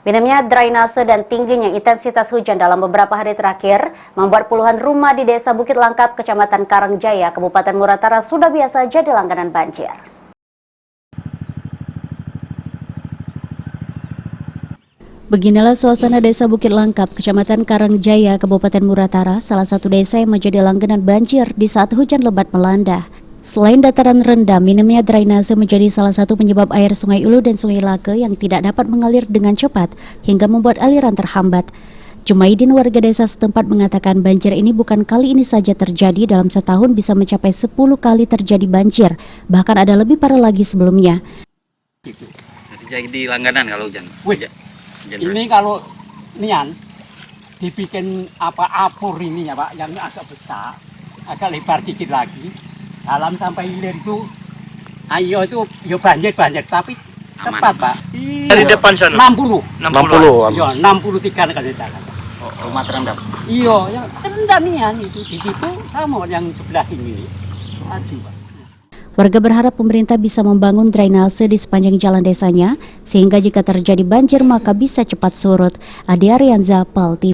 Minimnya drainase dan tingginya intensitas hujan dalam beberapa hari terakhir membuat puluhan rumah di Desa Bukit Langkap, Kecamatan Karangjaya, Kabupaten Muratara sudah biasa jadi langganan banjir. Beginilah suasana Desa Bukit Langkap, Kecamatan Karangjaya, Kabupaten Muratara, salah satu desa yang menjadi langganan banjir di saat hujan lebat melanda. Selain dataran rendah, minimnya drainase menjadi salah satu penyebab air Sungai Ulu dan Sungai Lake yang tidak dapat mengalir dengan cepat hingga membuat aliran terhambat. Jumaidin, warga desa setempat, mengatakan banjir ini bukan kali ini saja terjadi, dalam setahun bisa mencapai 10 kali terjadi banjir, bahkan ada lebih parah lagi sebelumnya. Jadi langganan kalau hujan. Wih, ini kalau nian dibikin apur ini ya Pak, yang agak besar, agak lebar sedikit lagi. Dalam sampai hilir itu, ayo itu ya banjir, tapi cepat Pak. Dari depan sana? 60. Iya, 63 kan kita. Rumah terendam. Iya, yang terendam nian itu di situ sama yang sebelah sini. Aju Pak. Warga berharap pemerintah bisa membangun drainase di sepanjang jalan desanya, sehingga jika terjadi banjir maka bisa cepat surut. Adi Arianza, PAL TV.